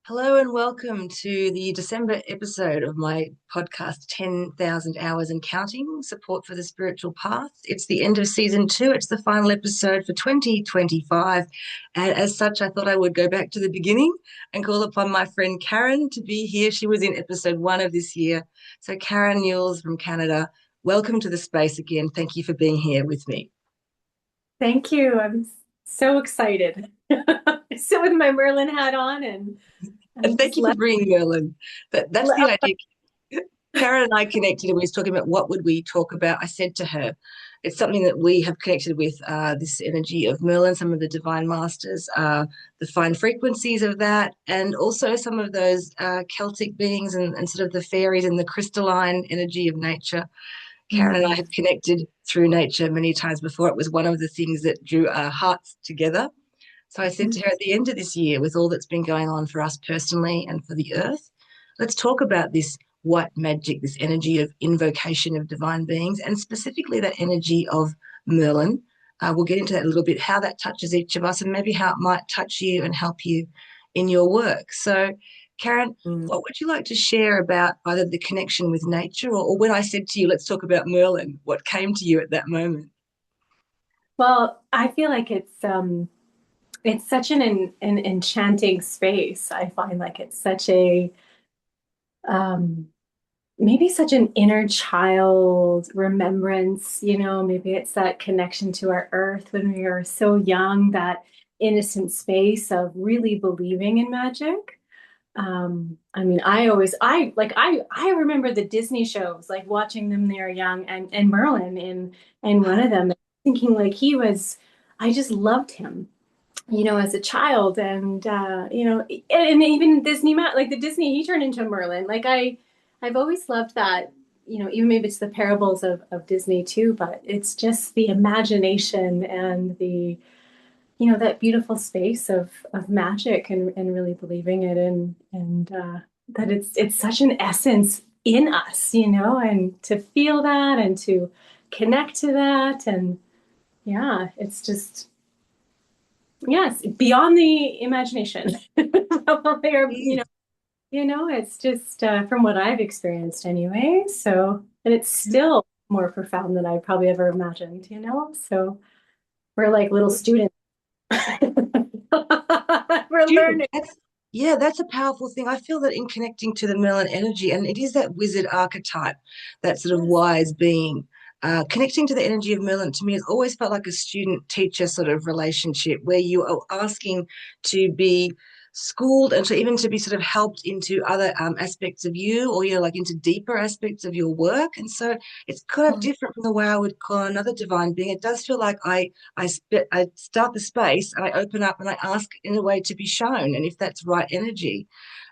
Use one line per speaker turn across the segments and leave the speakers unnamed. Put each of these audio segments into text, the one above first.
Hello and welcome to the December episode of my podcast, 10,000 Hours and Counting, Support for the Spiritual Path. It's the end of season 2. It's the final episode for 2025. And as such, I thought I would go back to the beginning and call upon my friend Karen to be here. She was in episode 1 of this year. So Karen Neuls from Canada, welcome to the space again. Thank you for being here with me.
Thank you. I'm so excited. I sit with my Merlin hat on and
And
I'm
thank
just
you for
left.
bringing Merlin. That's the idea. Karen and I connected and we was talking about what would we talk about. I said to her, it's something that we have connected with, this energy of Merlin, some of the divine masters, the fine frequencies of that, and also some of those Celtic beings and sort of the fairies and the crystalline energy of nature. Karen and I
Mm,
have connected through nature many times before. It was one of the things that drew our hearts together. So I said to her at the end of this year, with all that's been going on for us personally and for the earth, let's talk about this white magic, this energy of invocation of divine beings, and specifically that energy of Merlin. We'll get into that a little bit, how that touches each of us, and maybe how it might touch you and help you in your work. So, Karen,
mm.
what would you like to share about either the connection with nature or when I said to you, let's talk about Merlin, what came to you at that moment?
Well, I feel like it's such an enchanting space. I find like it's such a um maybe such an inner child remembrance, maybe it's that connection to our earth when we are so young, that innocent space of really believing in magic. I mean, I remember the Disney shows, like watching them there young, and Merlin in one of them, thinking like I just loved him, as a child, and and even Disney, like the Disney, he turned into Merlin. I've always loved that, even maybe it's the parables of Disney too, but it's just the imagination and that beautiful space of magic, and really believing it, and that it's such an essence in us, and to feel that and to connect to that. And yeah, it's just, yes, beyond the imagination. Probably, or, it's just from what I've experienced anyway. So, and it's still more profound than I probably ever imagined, so we're like little students. We're
Student,
learning.
that's a powerful thing. I feel that in connecting to the Merlin energy, and it is that wizard archetype, that sort of
Yes.
wise being. Connecting to the energy of Merlin to me has always felt like a student teacher sort of relationship where you are asking to be schooled and to even to be sort of helped into other aspects of you, or like into deeper aspects of your work. And so it's kind of different from the way I would call another divine being. It does feel like I start the space and I open up and I ask in a way to be shown, and if that's right energy.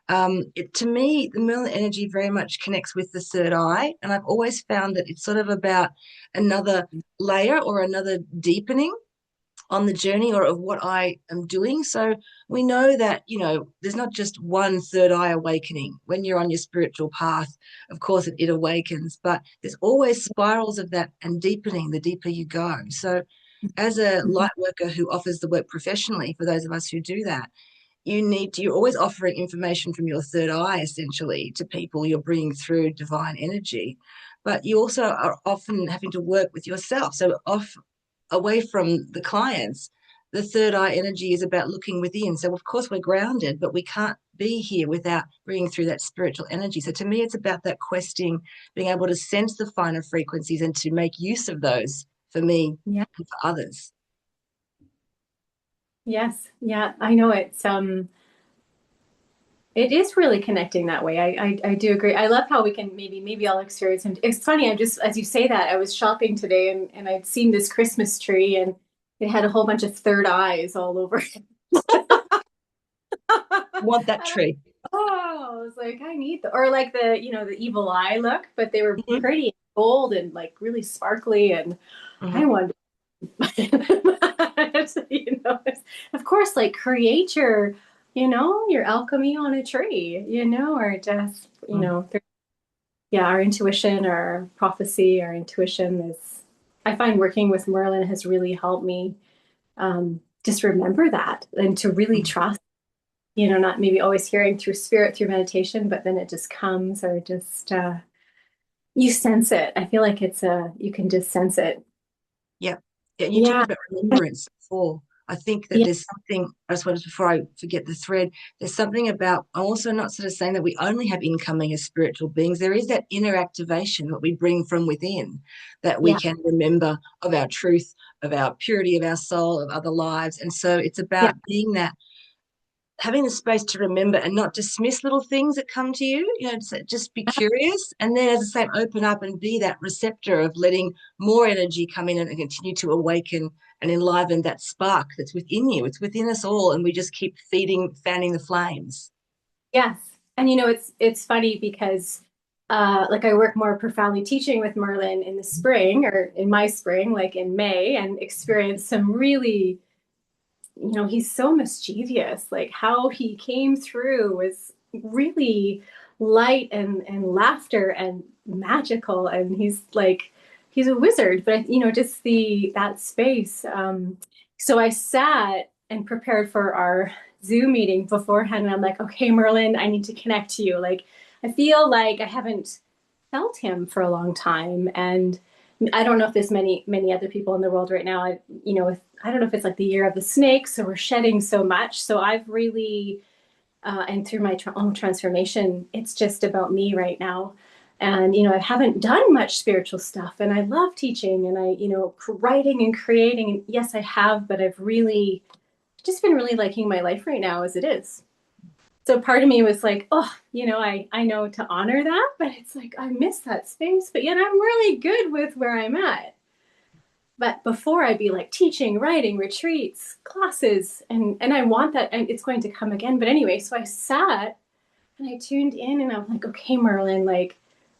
To me, the Merlin energy very much connects with the third eye, and I've always found that it's sort of about another layer or another deepening on the journey or of what I am doing. So we know that, there's not just one third eye awakening. When you're on your spiritual path, of course, it awakens, but there's always spirals of that and deepening the deeper you go. So as a light worker who offers the work professionally, for those of us who do that, you're always offering information from your third eye essentially to people. You're bringing through divine energy, but you also are often having to work with yourself. So away from the clients, the third eye energy is about looking within. So of course we're grounded, but we can't be here without bringing through that spiritual energy. So to me, it's about that questing, being able to sense the finer frequencies and to make use of those for me
Yeah.
and for others.
Yes. Yeah. I know it is really connecting that way. I do agree. I love how we can maybe I'll experience. And it's funny, I'm just, as you say that, I was shopping today, and I'd seen this Christmas tree, and it had a whole bunch of third eyes all over it.
Want that tree.
Oh, I was like, I need the, or like the evil eye look, but they were
Mm-hmm.
pretty and gold and like really sparkly, and I
Mm-hmm.
wanted, of course, like create your alchemy on a tree, or just, yeah, our intuition, our prophecy, our intuition is, I find working with Merlin has really helped me just remember that and to really
Mm-hmm.
trust. not maybe always hearing through spirit, through meditation, but then it just comes or just you sense it. I feel like you can just sense it.
Yeah. Yeah, and you talked
Yeah.
about remembrance before. I think that
Yeah.
there's something, I just wanted, before I forget the thread, there's something about, I'm also not sort of saying that we only have incoming as spiritual beings. There is that inner activation that we bring from within that we
Yeah.
can remember of our truth, of our purity, of our soul, of other lives. And so it's
Yeah.
about being that, having the space to remember and not dismiss little things that come to you, just be curious. And then, as I say, open up and be that receptor of letting more energy come in and continue to awaken and enliven that spark that's within you. It's within us all. And we just keep fanning the flames.
Yes. And it's funny because like I work more profoundly teaching with Merlin in the spring or in my spring, like in May, and experience some really, he's so mischievous. Like how he came through was really light and laughter and magical. And he's a wizard, but just that space. So I sat and prepared for our Zoom meeting beforehand, and I'm like, okay, Merlin, I need to connect to you. Like, I feel like I haven't felt him for a long time, and I don't know if there's many other people in the world right now. I don't know if it's like the year of the snake, so we're shedding so much. So I've really, and through my own transformation, it's just about me right now. And I haven't done much spiritual stuff, and I love teaching, and writing and creating. And yes, I have, but I've really just been really liking my life right now as it is. So part of me was like, oh, I know to honor that, but it's like I miss that space. But yet I'm really good with where I'm at. But before I'd be like teaching, writing, retreats, classes, and I want that, and it's going to come again. But anyway, so I sat and I tuned in, and I'm like, okay, Merlin, like,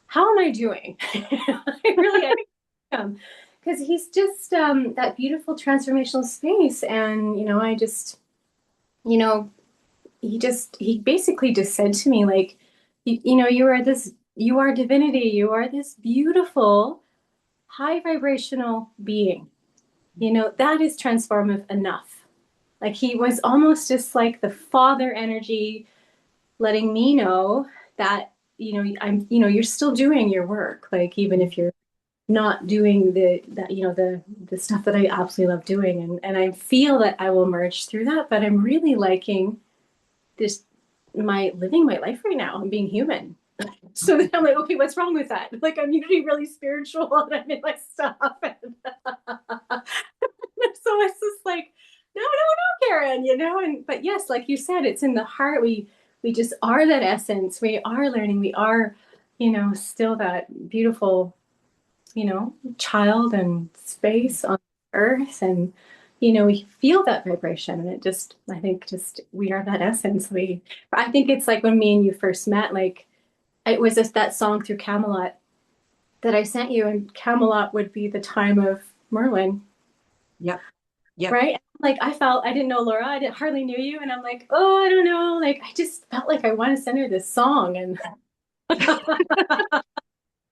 how am I doing? I am, because he's just that beautiful transformational space, and I just, you know, he basically just said to me like, you are divinity, you are this beautiful high vibrational being. That is transformative enough. Like he was almost just like the father energy letting me know that you're still doing your work, like even if you're not doing the stuff that I absolutely love doing, and I feel that I will merge through that, but I'm really liking this my living my life right now and being human. So then I'm like, okay, what's wrong with that? Like I'm usually really spiritual and I'm in my stuff. And so it's just like, no, Karen, and but yes, like you said, it's in the heart. We just are that essence. We are learning. We are, still that beautiful, child and space on earth. And, we feel that vibration. And I think just we are that essence. I think it's like when me and you first met, like it was just that song through Camelot that I sent you, and Camelot would be the time of Merlin.
Yep. Yep.
Right? Like I didn't know Laura, hardly knew you, and I'm like, oh, I don't know. Like I just felt like I want to send her this song, and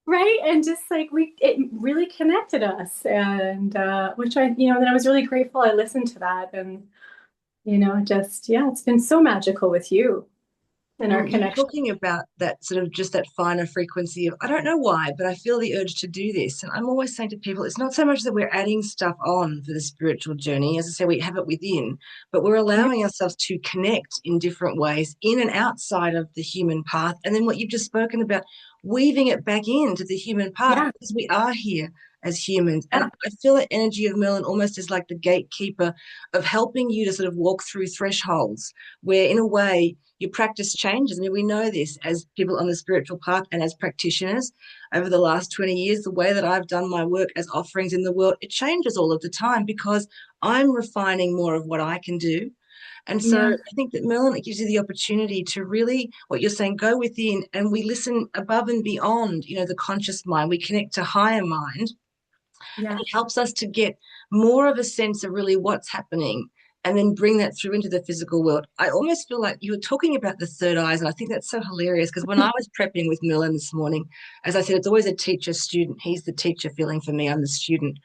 right, and just like it really connected us, and which then I was really grateful I listened to that, and just yeah, it's been so magical with you and our
You're
connection.
talking about that sort of just that finer frequency of, I don't know why, but I feel the urge to do this. And I'm always saying to people, it's not so much that we're adding stuff on for the spiritual journey. As I say, we have it within, but we're
Yeah,
allowing ourselves to connect in different ways in and outside of the human path. And then what you've just spoken about, weaving it back into the human path
yeah,
because we are here as humans. And
yeah,
I feel that energy of Merlin almost as like the gatekeeper of helping you to sort of walk through thresholds where, in a way, your practice changes. I mean, we know this as people on the spiritual path and as practitioners over the last 20 years, the way that I've done my work as offerings in the world, it changes all of the time because I'm refining more of what I can do. And so
yeah,
I think that Merlin, it gives you the opportunity to really, what you're saying, go within, and we listen above and beyond, the conscious mind. We connect to higher mind, and
yeah,
it helps us to get more of a sense of really what's happening and then bring that through into the physical world. I almost feel like you were talking about the third eyes, and I think that's so hilarious because when I was prepping with Merlin this morning, as I said, it's always a teacher student. He's the teacher feeling for me, I'm the student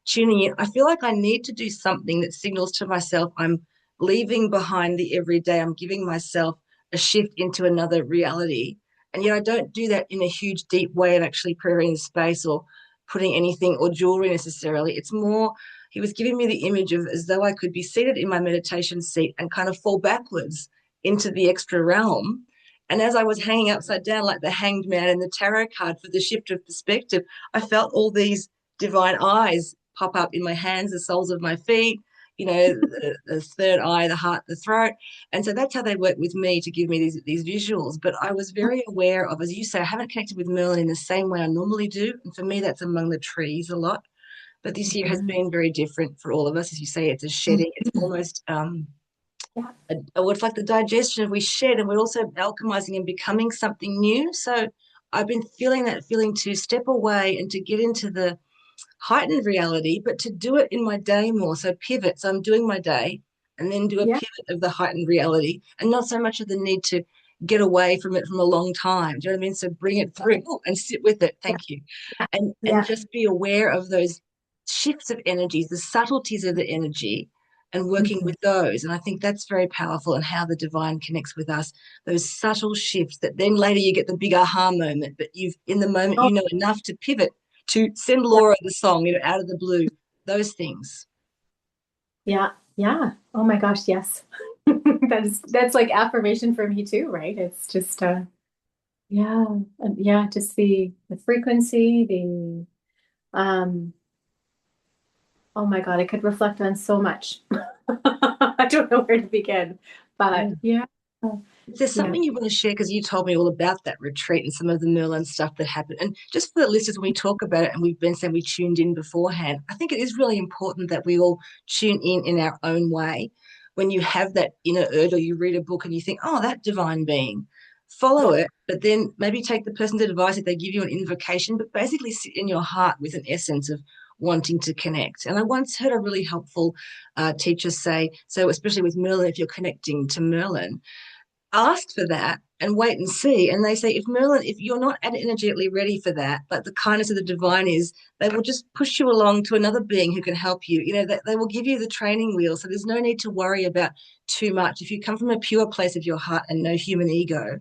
tuning in. I feel like I need to do something that signals to myself I'm leaving behind the everyday. I'm giving myself a shift into another reality. And yet I don't do that in a huge, deep way of actually preparing the space or putting anything or jewelry necessarily. It's more, he was giving me the image of as though I could be seated in my meditation seat and kind of fall backwards into the extra realm. And as I was hanging upside down like the hanged man in the tarot card for the shift of perspective, I felt all these divine eyes pop up in my hands, the soles of my feet, the third eye, the heart, the throat. And so that's how they work with me to give me these visuals. But I was very aware of, as you say, I haven't connected with Merlin in the same way I normally do. And for me, that's among the trees a lot. But this year has been very different for all of us. As you say, it's a shedding. It's almost
Yeah.
it's like the digestion. We shed and we're also alchemizing and becoming something new. So I've been feeling that feeling to step away and to get into the heightened reality, but to do it in my day more. So pivot. So I'm doing my day and then do a
Yeah.
pivot of the heightened reality and not so much of the need to get away from it from a long time. Do you know what I mean? So bring it through and sit with it.
Yeah.
Thank you. And
Yeah.
just be aware of those shifts of energies, the subtleties of the energy and working
Mhm.
with those. And I think that's very powerful and how the divine connects with us, those subtle shifts that then later you get the big aha moment, but you've in the moment
Oh,
you know enough to pivot to send
yeah.
Laura the song, out of the blue, those things.
Yeah. Yeah. Oh my gosh, yes. That's like affirmation for me too, right? It's just yeah, yeah, just the frequency, the um oh my God, I could reflect on so much. I don't know where to begin,
Yeah.
but yeah.
If there's
Yeah.
something you want to share, because you told me all about that retreat and some of the Merlin stuff that happened. And just for the listeners, when we talk about it and we've been saying we tuned in beforehand, I think it is really important that we all tune in our own way. When you have that inner urge or you read a book and you think, oh, that divine being, follow
Yeah.
it, but then maybe take the person's advice if they give you an invocation, but basically sit in your heart with an essence of wanting to connect. And I once heard a really helpful teacher say, so especially with Merlin, if you're connecting to Merlin, ask for that and wait and see. And they say, if Merlin, if you're not energetically ready for that, but the kindness of the divine is, they will just push you along to another being who can help you. They will give you the training wheel. So there's no need to worry about too much. If you come from a pure place of your heart and no human ego,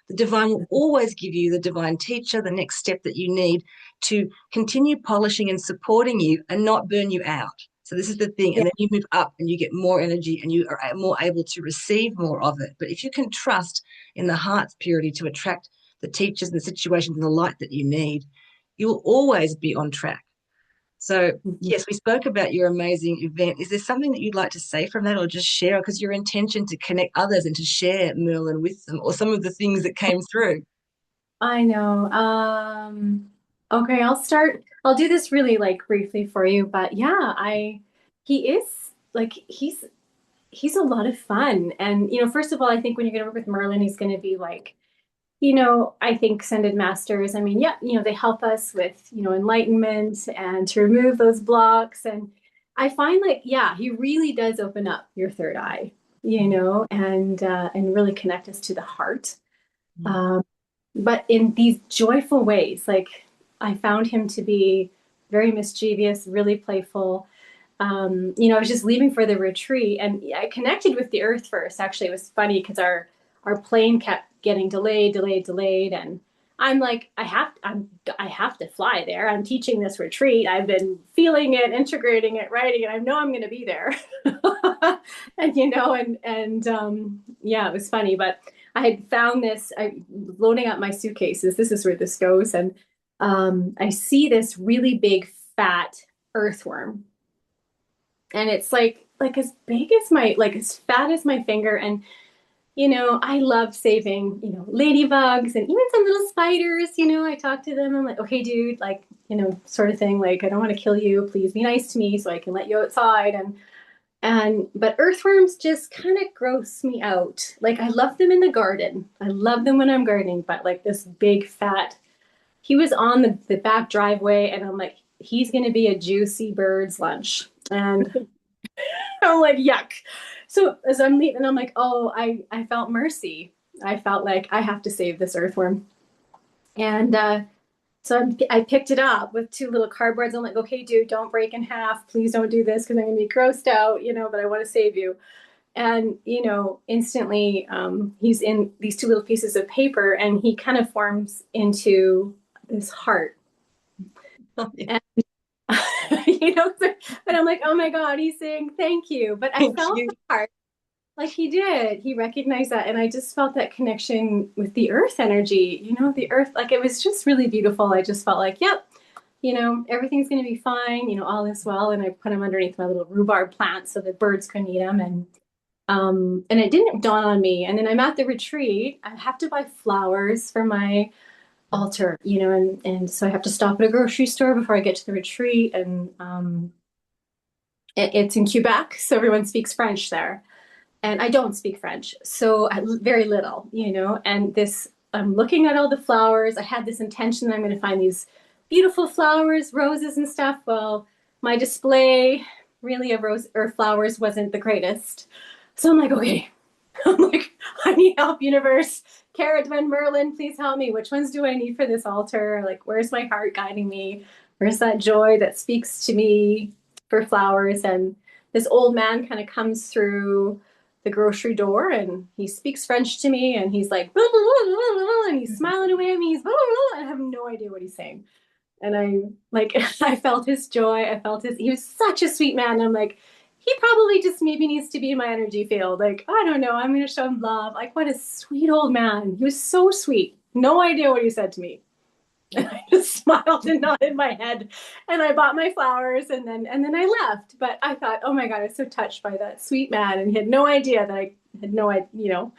the divine will always give you the divine teacher, the next step that you need to continue polishing and supporting you and not burn you out. So this is the thing. And
Yeah.
then you move up and you get more energy and you are more able to receive more of it. But if you can trust in the heart's purity to attract the teachers and the situations and the light that you need, you will always be on track. So
Mhm.
yes, we spoke about your amazing event. Is there something that you'd like to say from that or just share? Because your intention to connect others and to share Merlin with them or some of the things that came through.
I know. Okay, I'll start. I'll do this really like briefly for you, but yeah, he is like he's a lot of fun. And first of all, I think when you're gonna work with Merlin, he's gonna be like, I think Ascended Masters, I mean, yeah, they help us with, enlightenment and to remove those blocks. And I find like, yeah, he really does open up your third eye, and really connect us to the heart.
Mm.
Um, but in these joyful ways. Like I found him to be very mischievous, really playful. I was just leaving for the retreat and I connected with the earth first. Actually, it was funny because our plane kept getting delayed, and I'm like, I have to fly there. I'm teaching this retreat. I've been feeling it, integrating it, writing it. I know I'm going to be there, and yeah, it was funny. But I had found this. Loading up my suitcases. This is where this goes, and I see this really big fat earthworm, and it's like as big as my like as fat as my finger, and I love saving, ladybugs and even some little spiders. I talk to them. I'm like, okay, dude, like, sort of thing. Like, I don't want to kill you. Please be nice to me so I can let you outside. But earthworms just kind of gross me out. Like, I love them in the garden. I love them when I'm gardening, but like this big fat, he was on the back driveway, and I'm like, he's going to be a juicy bird's lunch. And I'm like, yuck. So as I'm leaving, I'm like, oh, I felt mercy. I felt like I have to save this earthworm. And I picked it up with two little cardboards. I'm like, okay, dude, don't break in half. Please don't do this because I'm going to be grossed out, but I want to save you. And, instantly, he's in these two little pieces of paper and he kind of forms into this heart.
Oh, yeah.
And, you know, and I'm like, oh my God, he's saying thank you. But I
Thank
felt
you.
the heart like he did. He recognized that. And I just felt that connection with the earth energy, the earth, like it was just really beautiful. I just felt like, yep, everything's going to be fine, all is well. And I put him underneath my little rhubarb plant so the birds couldn't eat him. And it didn't dawn on me. And then I'm at the retreat. I have to buy flowers for my altar, and so I have to stop at a grocery store before I get to the retreat. And it's in Quebec, so everyone speaks French there. And I don't speak French, so very little, And I'm looking at all the flowers. I had this intention that I'm going to find these beautiful flowers, roses and stuff. Well, my display really of rose or flowers wasn't the greatest. So I'm like, okay, I'm like, I need help, universe. Karen and Merlin, please help me. Which ones do I need for this altar? Like, where's my heart guiding me? Where's that joy that speaks to me for flowers? And this old man kind of comes through the grocery door and he speaks French to me and he's like, blah, blah, blah, blah, blah, and he's smiling away at me. He's blah, blah, blah, I have no idea what he's saying. And I like, I felt his joy. He was such a sweet man. I'm like, he probably just maybe needs to be in my energy field. Like, I don't know. I'm going to show him love. Like, what a sweet old man. He was so sweet. No idea what he said to me. And I just smiled and nodded my head and I bought my flowers and then I left. But I thought, oh my God, I was so touched by that sweet man. And he had no idea that I had no idea.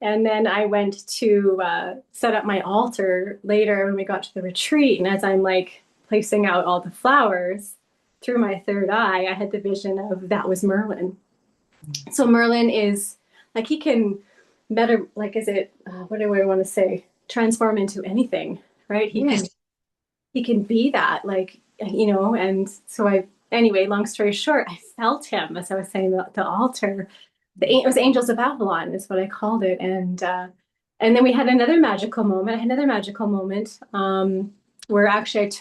And then I went to set up my altar later when we got to the retreat. And as I'm like placing out all the flowers through my third eye, I had the vision of that was Merlin. So Merlin is like he can better like is it what do I want to say? Transform into anything, right?
Yes.
He can be that like and so I anyway, long story short, I felt him as I was saying the altar it was Angels of Babylon is what I called it. And then we had another magical moment. I had another magical moment where actually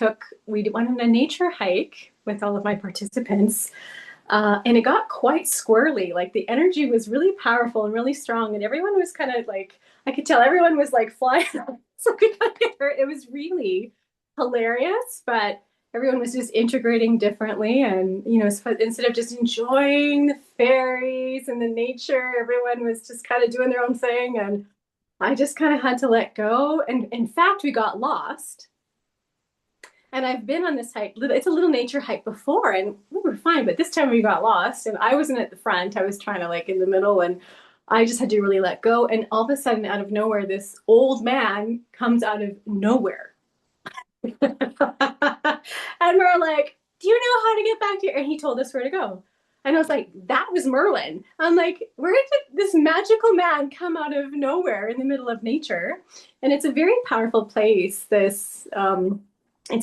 we went on a nature hike with all of my participants. And it got quite squirrely. Like the energy was really powerful and really strong. And everyone was kind of like, I could tell everyone was like flying. So it was really hilarious, but everyone was just integrating differently. And, instead of just enjoying the fairies and the nature, everyone was just kind of doing their own thing. And I just kind of had to let go. And in fact, we got lost. And I've been on this hike. It's a little nature hike before, and we were fine. But this time we got lost, and I wasn't at the front. I was trying to like in the middle, and I just had to really let go. And all of a sudden, out of nowhere, this old man comes out of nowhere. And we're like, do you know how to get back to here? And he told us where to go. And I was like, that was Merlin. I'm like, where did this magical man come out of nowhere in the middle of nature? And it's a very powerful place. It's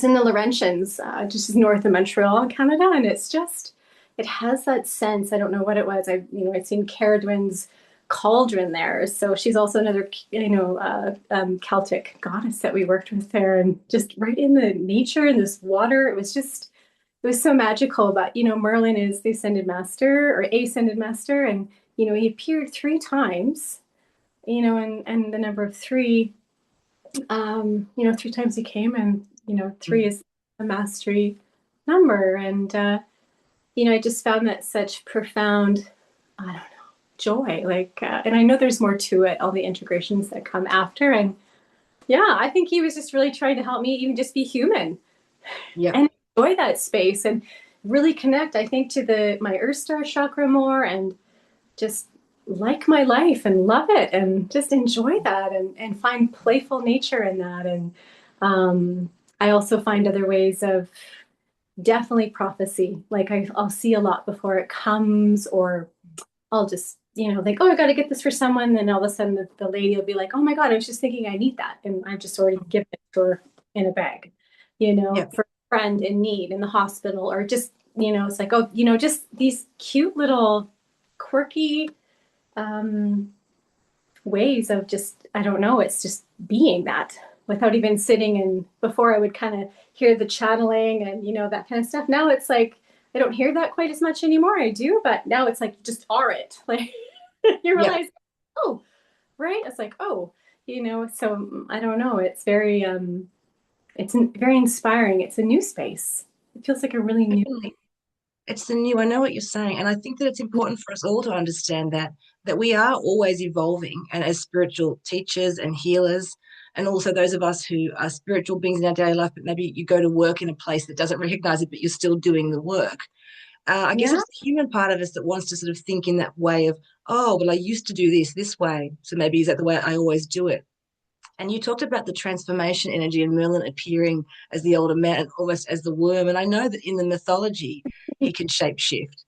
in the Laurentians, just north of Montreal, Canada. And it has that sense. I don't know what it was. I'd seen Caradwyn's cauldron there. So she's also another, Celtic goddess that we worked with there, and just right in the nature and this water. It was so magical. But, Merlin is the ascended master or ascended master. And, he appeared three times, and the number of three, three times he came and, three is a mastery number. And, I just found that such profound, I don't know, joy. And I know there's more to it, all the integrations that come after. And yeah, I think he was just really trying to help me even just be human
Yeah.
and enjoy that space and really connect, I think, to my Earth Star chakra more and just like my life and love it and just enjoy that and find playful nature in that. And I also find other ways of definitely prophecy. Like I'll see a lot before it comes, or I'll just, think, oh, I got to get this for someone. Then all of a sudden the lady will be like, oh my God, I was just thinking I need that. And I've just already given it to her in a bag,
Yeah.
for a friend in need in the hospital, or just, it's like, oh, just these cute little quirky ways of just, I don't know, it's just being that without even sitting. And before I would kind of hear the channeling and, that kind of stuff. Now it's like, I don't hear that quite as much anymore. I do, but now it's like you just are it. Like you
Yeah.
realize, oh, right? It's like, oh, so I don't know. It's very very inspiring. It's a new space. It feels like a really new.
Definitely. It's the new. I know what you're saying, and I think that it's important for us all to understand that we are always evolving, and as spiritual teachers and healers, and also those of us who are spiritual beings in our daily life, but maybe you go to work in a place that doesn't recognize it, but you're still doing the work. I guess
Yeah.
it's the human part of us that wants to sort of think in that way of, oh, well, I used to do this way, so maybe is that the way I always do it? And you talked about the transformation energy and Merlin appearing as the older man, almost as the worm. And I know that in the mythology, he can shapeshift.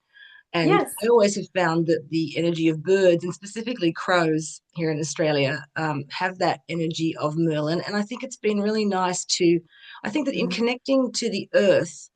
And
Yes.
I always have found that the energy of birds, and specifically crows here in Australia, have that energy of Merlin. And I think it's been really nice to, I think that in
Yeah.
connecting to the earth,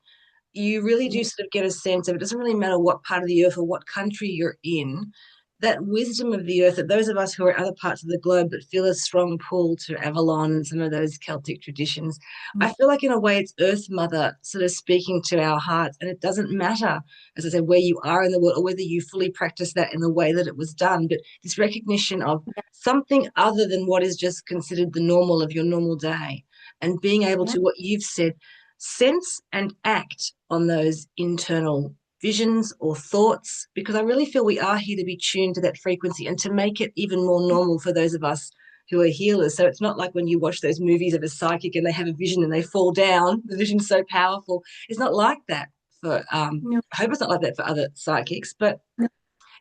you really do sort of get a sense of it doesn't really matter what part of the earth or what country you're in, that wisdom of the earth, that those of us who are in other parts of the globe but feel a strong pull to Avalon and some of those Celtic traditions, I feel like in a way it's Earth Mother sort of speaking to our hearts. And it doesn't matter, as I said, where you are in the world or whether you fully practice that in the way that it was done, but this recognition of something other than what is just considered the normal of your normal day and being able
Yeah.
to, what you've said, sense and act on those internal visions or thoughts, because I really feel we are here to be tuned to that frequency and to make it even more normal for those of us who are healers. So it's not like when you watch those movies of a psychic and they have a vision and they fall down. The vision's so powerful. It's not like that for
No.
I hope it's not like that for other psychics, but
No.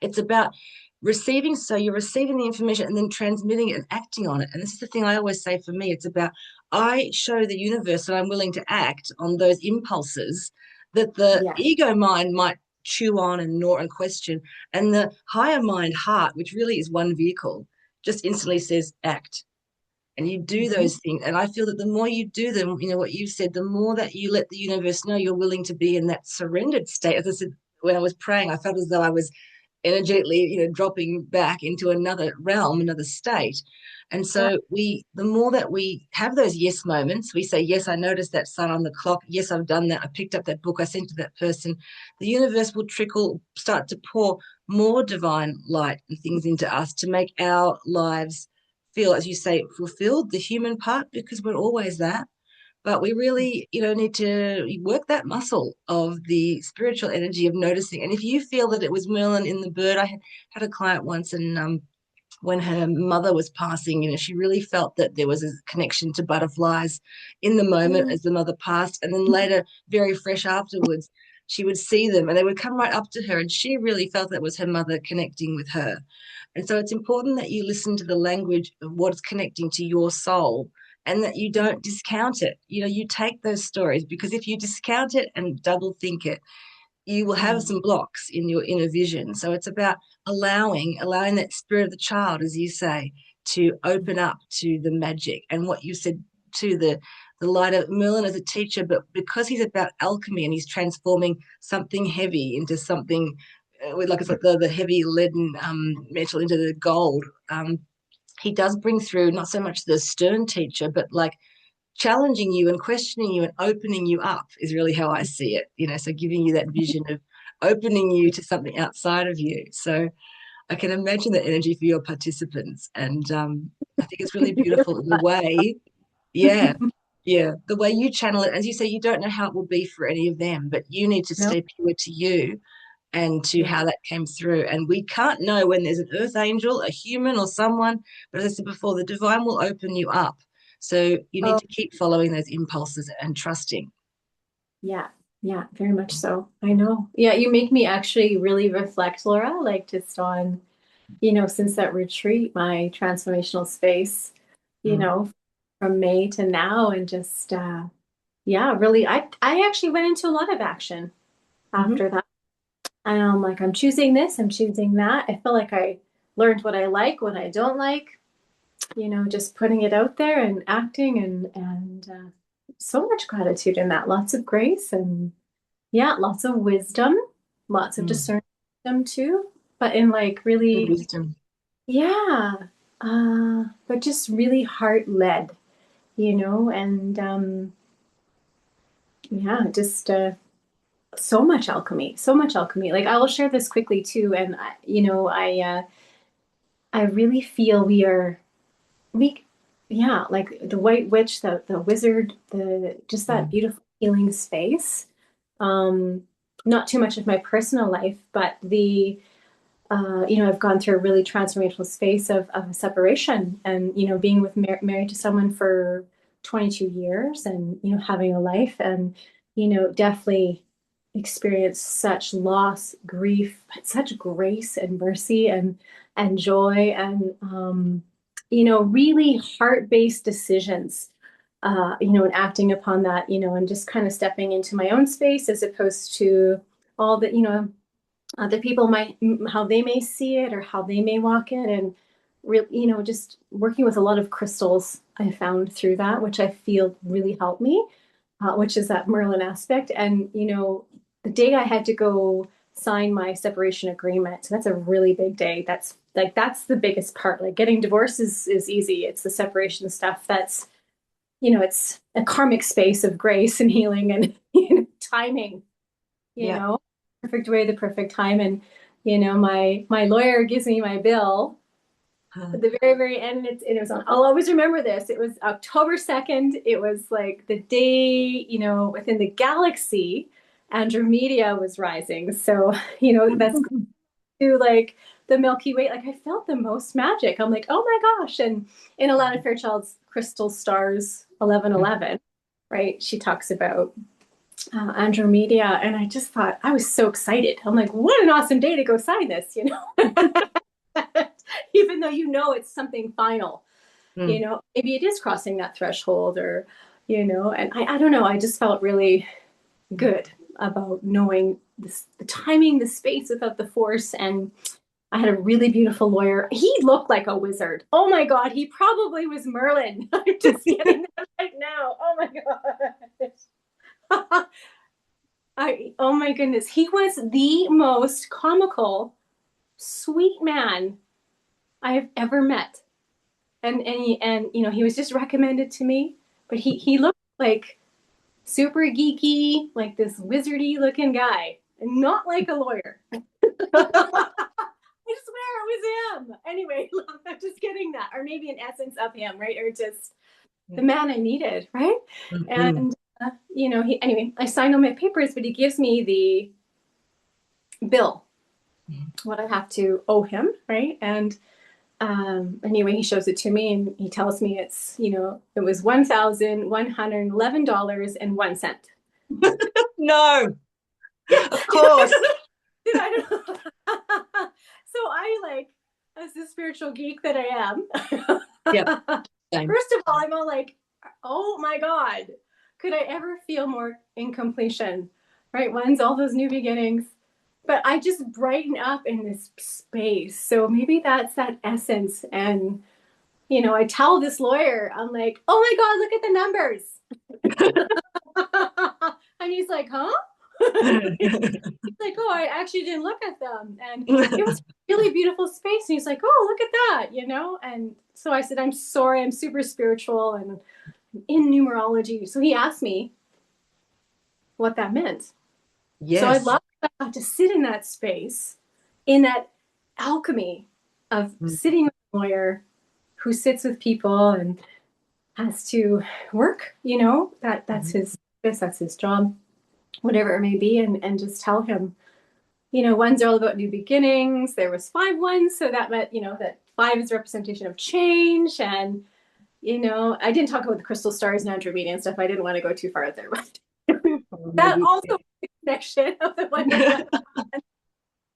it's about receiving. So you're receiving the information and then transmitting it and acting on it. And this is the thing I always say for me, it's about I show the universe that I'm willing to act on those impulses that the
Yes.
ego mind might chew on and gnaw and question. And the higher mind heart, which really is one vehicle, just instantly says act. And you do
Mhm.
those things. And I feel that the more you do them, what you said, the more that you let the universe know you're willing to be in that surrendered state. As I said, when I was praying, I felt as though I was energetically, dropping back into another realm, another state. And
Yeah.
so the more that we have those yes moments, we say, yes, I noticed that sun on the clock. Yes, I've done that. I picked up that book. I sent to that person. The universe will start to pour more divine light and things into us to make our lives feel, as you say, fulfilled, the human part, because we're always that. But we really, need to work that muscle of the spiritual energy of noticing. And if you feel that it was Merlin in the bird, I had a client once, and when her mother was passing, she really felt that there was a connection to butterflies in the moment
Mm.
as the mother passed. And then later, very fresh afterwards, she would see them and they would come right up to her. And she really felt that was her mother connecting with her. And so it's important that you listen to the language of what's connecting to your soul and that you don't discount it. You take those stories, because if you discount it and double think it, you will have
Mm.
some blocks in your inner vision. So it's about allowing that spirit of the child, as you say, to open up to the magic. And what you said to the light of Merlin as a teacher, but because he's about alchemy and he's transforming something heavy into something like it's like the heavy leaden metal into the gold. He does bring through not so much the stern teacher, but like challenging you and questioning you and opening you up is really how I see it. So giving you that vision of opening you to something outside of you. So I can imagine that energy for your participants. And I think it's really beautiful in the way, yeah, yeah, the way you channel it. As you say, you don't know how it will be for any of them, but you need to
No.
stay pure to you and to
Yeah.
how that came through. And we can't know when there's an earth angel, a human, or someone, but as I said before, the divine will open you up. So you need
Oh,
to keep following those impulses and trusting.
yeah. Yeah, very much so. I know. Yeah, you make me actually really reflect, Laura, like just on, since that retreat, my transformational space, you
Mm.
know, from May to now, and just yeah, really, I actually went into a lot of action
Mhm.
after that. And I'm like, I'm choosing this, I'm choosing that. I feel like I learned what I like, what I don't like, just putting it out there and acting, and so much gratitude in that. Lots of grace, and yeah, lots of wisdom, lots of
Mm.
discernment too. But in like
Good
really,
wisdom.
yeah, but just really heart led, and yeah, just so much alchemy, so much alchemy. Like I will share this quickly too. And I really feel we, yeah, like the White Witch, the wizard, the just that
Mm.
beautiful healing space. Um, Not too much of my personal life, but I've gone through a really transformational space of separation and, being married to someone for 22 years and, having a life and, definitely experienced such loss, grief, but such grace and mercy and joy and, really heart-based decisions, and acting upon that, and just kind of stepping into my own space as opposed to all the, other people might how they may see it or how they may walk it and really just working with a lot of crystals I found through that which I feel really helped me, which is that Merlin aspect and the day I had to go sign my separation agreement, so that's a really big day. That's the biggest part. Like getting divorced is easy. It's the separation stuff that's it's a karmic space of grace and healing and timing, you
Yeah.
know, perfect way, the perfect time. And, my lawyer gives me my bill
Huh.
at the very, very end. It was on, I'll always remember this. It was October 2nd. It was like the day, within the galaxy, Andromeda was rising. So, that's to like the Milky Way. Like I felt the most magic. I'm like, oh my gosh. And in Alana Fairchild's Crystal Stars 1111, right? She talks about Andromeda, and I just thought I was so excited. I'm like, what an awesome day to go sign this, even though it's something final,
Mm.
maybe it is crossing that threshold, or and I don't know. I just felt really good about knowing this, the timing, the space without the force, and I had a really beautiful lawyer. He looked like a wizard. Oh my God, he probably was Merlin. I'm just getting that right now. Oh my God. Oh my goodness, he was the most comical, sweet man I've ever met, and he was just recommended to me, but he looked like super geeky, like this wizardy looking guy, and not like a lawyer. I swear it was him. Anyway, I'm just getting that, or maybe an essence of him, right? Or just the man I needed, right?
Mm-hmm.
And he anyway. I signed all my papers, but he gives me the bill, what I have to owe him, right? And anyway, he shows it to me and he tells me it was $1,111.01.
No,
Yeah,
of course.
I don't know. So I like, as the spiritual geek that I am,
Yep. Same.
first of all, I'm all like, oh my God, could I ever feel more in completion? Right? One's all those new beginnings. But I just brighten up in this space. So maybe that's that essence. And, I tell this lawyer, I'm like, oh my God, look at the numbers. And he's like, huh? He's like, oh, I actually didn't look at them. And it was a really beautiful space. And he's like, oh, look at that. And so I said, I'm sorry, I'm super spiritual and in numerology. So he asked me what that meant. So I
Yes.
love that I got to sit in that space, in that alchemy of
Mm.
sitting with a lawyer who sits with people and has to work, that's
Mhm.
his job, whatever it may be, and just tell him, ones are all about new beginnings. There was 5 ones, so that meant, that 5 is a representation of change. And, I didn't talk about the crystal stars and Andromeda and stuff. I didn't want to go too far out there, but that
Maybe.
also connection of the 111.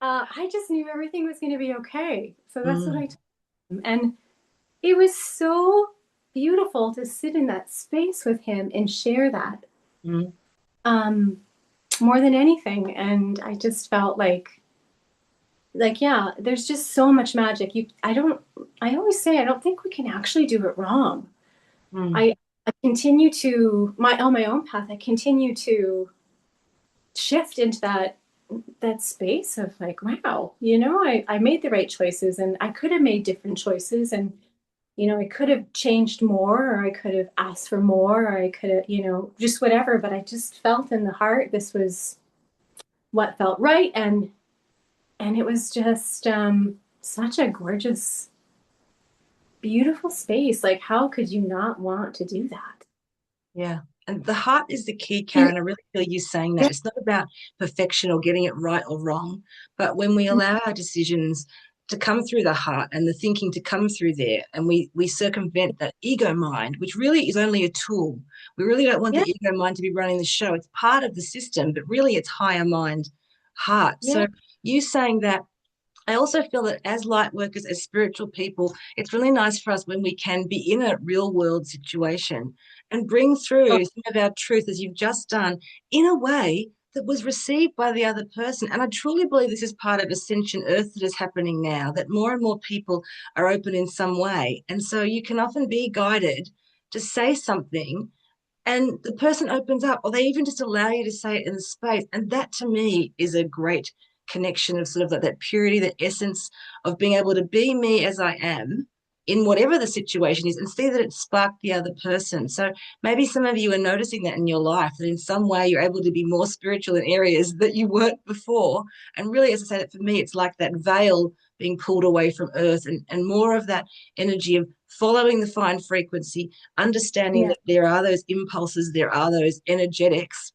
I just knew everything was going to be okay. So that's what I
Mm.
told him. And it was so beautiful to sit in that space with him and share that,
Mm.
um, more than anything. And I just felt yeah, there's just so much magic. I always say, I don't think we can actually do it wrong.
Mm.
I continue to, on my own path, I continue to shift into that space of like, wow, I made the right choices and I could have made different choices. And, I could have changed more, or I could have asked for more, or I could have, just whatever. But I just felt in the heart, this was what felt right, and it was just such a gorgeous, beautiful space. Like, how could you not want to do that?
Yeah. And the heart is the key,
And
Karen. I really feel you saying that.
yeah,
It's not about perfection or getting it right or wrong, but when we allow our decisions to come through the heart and the thinking to come through there, and we circumvent that ego mind, which really is only a tool. We really don't want
yeah,
the ego mind to be running the show. It's part of the system, but really it's higher mind, heart.
yeah,
So you saying that, I also feel that as light workers, as spiritual people, it's really nice for us when we can be in a real world situation and bring
oh,
through some of our truth, as you've just done, in a way that was received by the other person. And I truly believe this is part of Ascension Earth that is happening now, that more and more people are open in some way. And so you can often be guided to say something and the person opens up, or they even just allow you to say it in the space. And that to me is a great connection of sort of that purity, the essence of being able to be me as I am in whatever the situation is and see that it sparked the other person. So maybe some of you are noticing that in your life, that in some way you're able to be more spiritual in areas that you weren't before. And really, as I say, that for me, it's like that veil being pulled away from earth, and more of that energy of following the fine frequency, understanding
yeah,
that there are those impulses, there are those energetics,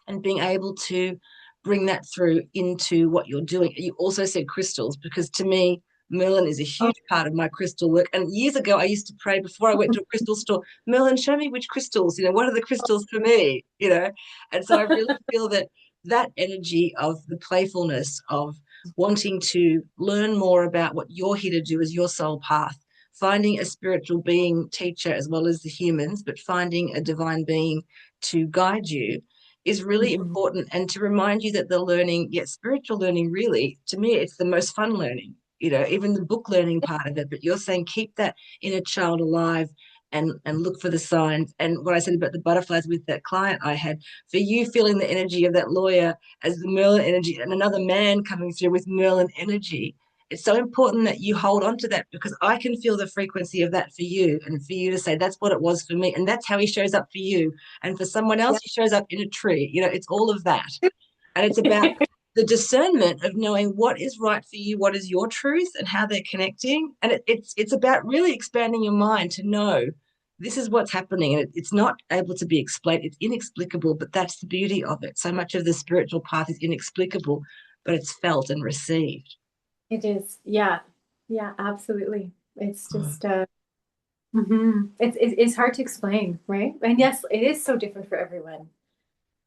and being able to bring that through into what you're doing. You also said crystals, because to me, Merlin is a
oh,
huge part of my crystal work. And years ago, I used to pray before I went to a crystal store, Merlin, show me which crystals, what are the crystals for me. And so I really feel that that energy of the playfulness of wanting to learn more about what you're here to do as your soul path, finding a spiritual being teacher as well as the humans, but finding a divine being to guide you is really
mhm,
important, and to remind you that the learning, yet spiritual learning, really, to me, it's the most fun learning, even the book learning part of it. But you're saying keep that inner child alive and look for the signs. And what I said about the butterflies with that client I had, for you feeling the energy of that lawyer as the Merlin energy and another man coming through with Merlin energy, it's so important that you hold on to that, because I can feel the frequency of that for you, and for you to say that's what it was for me, and that's how he shows up for you. And for someone else,
yeah.
he shows up in a tree. It's all of that. And it's about the discernment of knowing what is right for you, what is your truth, and how they're connecting. And it's about really expanding your mind to know this is what's happening. And it's not able to be explained. It's inexplicable, but that's the beauty of it. So much of the spiritual path is inexplicable, but it's felt and received.
It is. Yeah. Yeah, absolutely. It's
Mm.
just it's hard to explain, right? And yes, it is so different for everyone.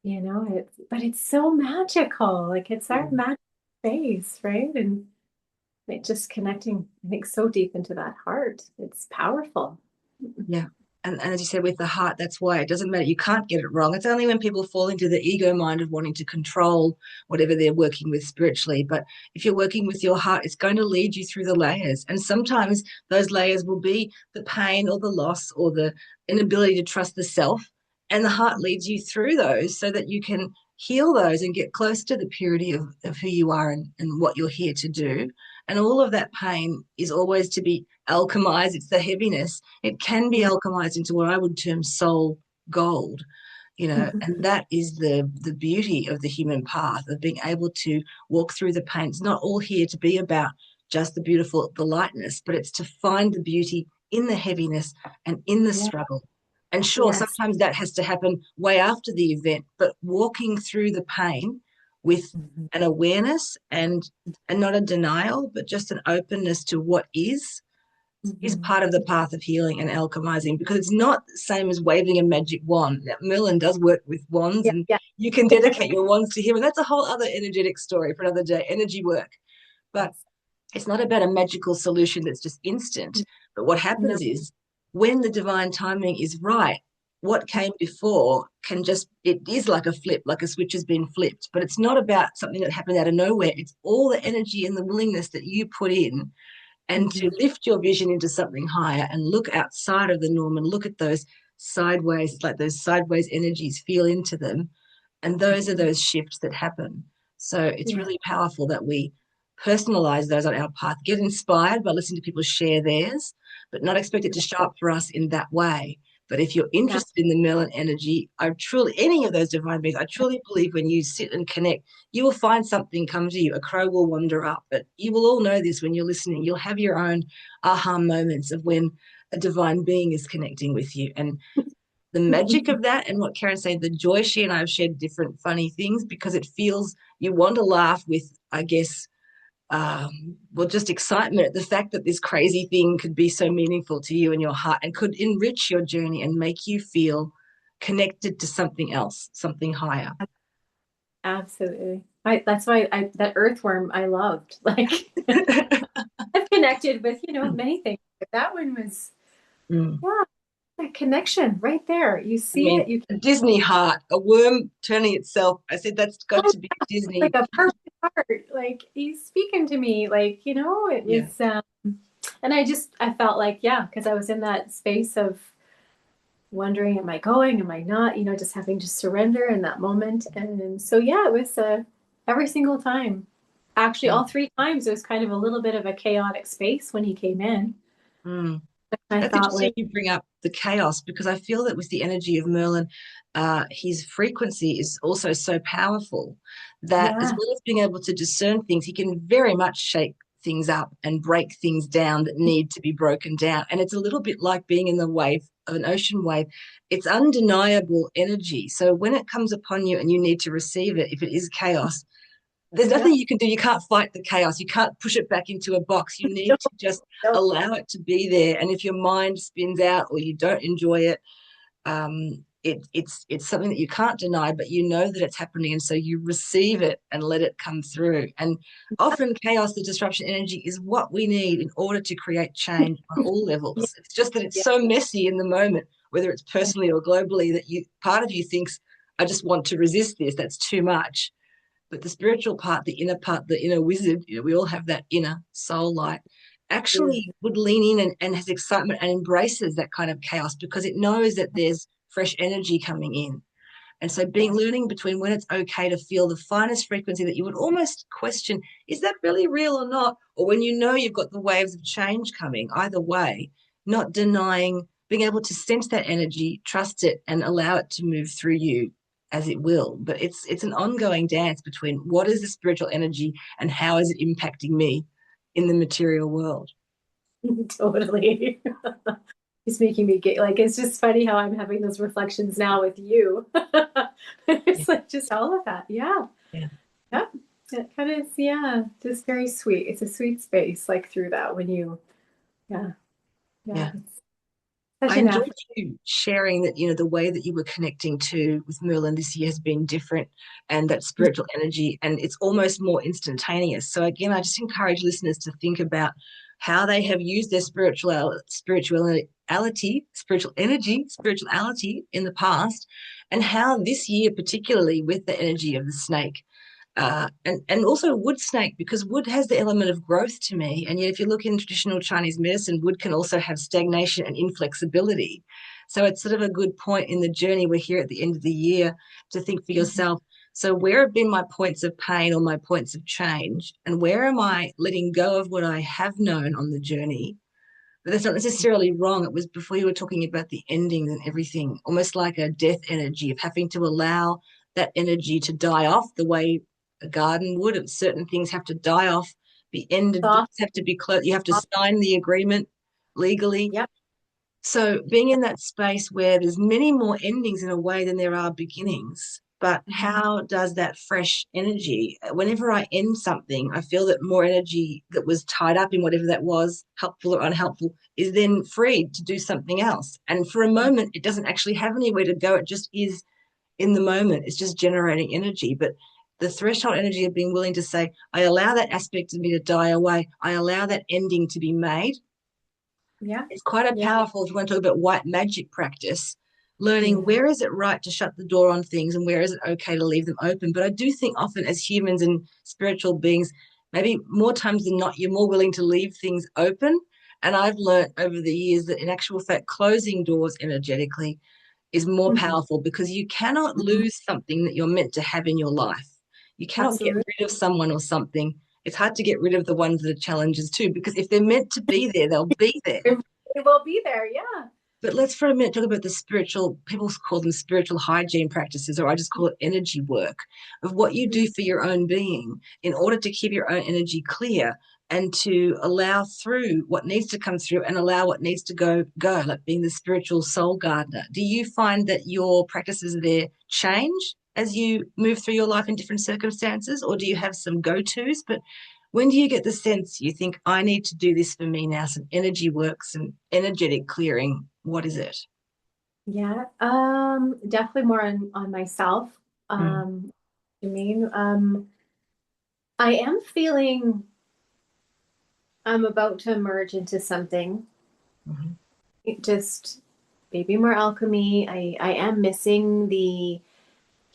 But it's so magical. Like, it's our magic space, right? And it just connecting, I think, so deep into that heart. It's powerful.
Yeah. And as you said, with the heart, that's why it doesn't matter. You can't get it wrong. It's only when people fall into the ego mind of wanting to control whatever they're working with spiritually. But if you're working with your heart, it's going to lead you through the layers. And sometimes those layers will be the pain or the loss or the inability to trust the self. And the heart leads you through those so that you can heal those and get close to the purity of who you are and what you're here to do. And all of that pain is always to be alchemized. It's the heaviness. It can be
Yeah.
alchemized into what I would term soul gold, and
Mhm.
that is the beauty of the human path, of being able to walk through the pain. It's not all here to be about just the beautiful, the lightness, but it's to find the beauty in the heaviness and in the
Yeah.
struggle. And sure,
Yes.
sometimes that has to happen way after the event, but walking through the pain with
Mhm.
an awareness and not a denial, but just an openness to what is
Mhm.
part of the path of healing and alchemizing, because it's not the same as waving a magic wand. Now, Merlin does work with wands,
Yeah.
and
Yeah.
you can dedicate your wands to him, and that's a whole other energetic story for another day, energy work. But
Yes.
it's not about a magical solution that's just instant. But what
No.
happens is when the divine timing is right, what came before can just, it is like a flip, like a switch has been flipped. But it's not about something that happened out of nowhere. It's all the energy and the willingness that you put in, and to
Mhm.
lift your vision into something higher and look outside of the norm and look at those sideways, like those sideways energies, feel into them. And those are
Mhm.
those shifts that happen. So it's
Yeah.
really powerful that we personalize those on our path, get inspired by listening to people share theirs, but not expect it to show up for us in that way. But if you're
Yeah.
interested in the Merlin energy, I truly, any of those divine beings, I truly believe when you sit and connect, you will find something come to you. A crow will wander up, but you will all know this when you're listening. You'll have your own aha moments of when a divine being is connecting with you. And the magic of that, and what Karen said, the joy, she and I have shared different funny things because it feels you want to laugh with, I guess, well, just excitement at the fact that this crazy thing could be so meaningful to you and your heart and could enrich your journey and make you feel connected to something else, something higher.
Absolutely. That's why that earthworm I loved. Like I've connected with, many things. But that one was,
Mm.
yeah, that connection right there. You
I
see it,
mean,
you
a Disney heart, a worm turning itself. I said that's got
can,
to be a Disney.
like a perfect heart. Like he's speaking to me. Like, it
Yeah.
was and I felt like, yeah, because I was in that space of wondering, am I going? Am I not? Just having to surrender in that moment. And so, yeah, it was every single time. Actually, all three times, it was kind of a little bit of a chaotic space when he came in.
Mm.
I
That's
thought,
interesting
like,
you bring up the chaos because I feel that with the energy of Merlin, his frequency is also so powerful that as
yeah,
well as being able to discern things, he can very much shake things up and break things down that need to be broken down. And it's a little bit like being in the wave of an ocean wave. It's undeniable energy. So when it comes upon you and you need to receive it, if it is chaos, there's nothing
yep,
you can do. You can't fight the chaos. You can't push it back into a box. You
no,
need to just
no,
allow it to be there. And if your mind spins out or you don't enjoy it, it's something that you can't deny, but you know that it's happening, and so you receive it and let it come through. And often, chaos, the disruption energy, is what we need in order to create change on all
yeah,
levels. It's just that it's
yeah,
so messy in the moment, whether it's
yeah,
personally or globally, that you part of you thinks, "I just want to resist this. That's too much." But the spiritual part, the inner wizard, we all have that inner soul light,
yeah,
actually would lean in and has excitement and embraces that kind of chaos because it knows that there's fresh energy coming in. And so being
yeah,
learning between when it's okay to feel the finest frequency that you would almost question, is that really real or not? Or when you know you've got the waves of change coming, either way, not denying, being able to sense that energy, trust it, and allow it to move through you as it will. But it's an ongoing dance between what is the spiritual energy and how is it impacting me in the material world.
totally. He's making me get like, it's just funny how I'm having those reflections now with you.
Yeah.
It's like just all of that. Yeah.
Yeah.
Yeah. It kind of is, yeah, just very sweet. It's a sweet space, like through that when you, yeah, yeah,
Yeah.
it's such
I
an
enjoyed
effort.
you sharing that, the way that you were connecting to with Merlin this year has been different and that spiritual energy, and it's almost more instantaneous. So again, I just encourage listeners to think about how they have used their spiritual energy, spirituality in the past, and how this year, particularly with the energy of the snake, and also wood snake, because wood has the element of growth to me. And yet, if you look in traditional Chinese medicine, wood can also have stagnation and inflexibility. So it's sort of a good point in the journey. We're here at the end of the year to think for yourself. So where have been my points of pain or my points of change? And where am I letting go of what I have known on the journey? But that's not necessarily wrong. It was before you were talking about the endings and everything, almost like a death energy of having to allow that energy to die off the way a garden would. And certain things have to die off, be ended, doors
Soft,
have to be closed. You have to
soft.
sign the agreement legally.
Yep.
So being in that space where there's many more endings in a way than there are beginnings, but
Mhm.
how does that fresh energy, whenever I end something, I feel that more energy that was tied up in whatever that was, helpful or unhelpful, is then freed to do something else. And for a moment, it doesn't actually have anywhere to go. It just is in the moment. It's just generating energy. But the threshold energy of being willing to say, I allow that aspect of me to die away. I allow that ending to be made.
Yeah.
It's quite a
Yeah.
powerful, if you want to talk about white magic practice, learning
Yeah.
where is it right to shut the door on things and where is it okay to leave them open. But I do think often as humans and spiritual beings, maybe more times than not, you're more willing to leave things open. And I've learned over the years that in actual fact, closing doors energetically is more
Mhm.
powerful because you cannot
Mhm.
lose something that you're meant to have in your life. You cannot get
Absolutely.
rid of someone or something. It's hard to get rid of the ones that are challenges too, because if they're meant to be there, they'll be there.
It will be there. Yeah.
But let's for a minute talk about the spiritual, people call them spiritual hygiene practices, or I just call it energy work of what you do for your own being in order to keep your own energy clear and to allow through what needs to come through and allow what needs to go, like being the spiritual soul gardener. Do you find that your practices there change as you move through your life in different circumstances, or do you have some go-tos? But when do you get the sense you think, I need to do this for me now, some energy work, some energetic clearing? What is it?
Yeah, definitely more on myself.
Mm,
I mean, I am feeling I'm about to emerge into something.
mhm,
It just maybe more alchemy. I am missing the,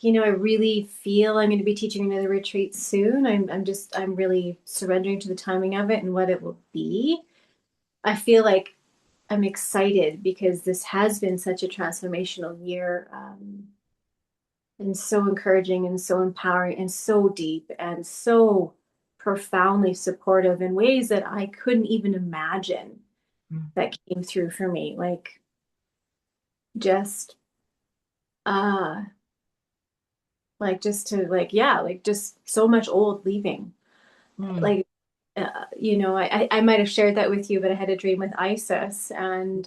I really feel I'm going to be teaching another retreat soon. I'm really surrendering to the timing of it and what it will be. I feel like I'm excited because this has been such a transformational year, and so encouraging and so empowering and so deep and so profoundly supportive in ways that I couldn't even imagine
mm,
that came through for me. Just uh just to yeah, just so much old leaving.
mm.
Like I might have shared that with you, but I had a dream with Isis, and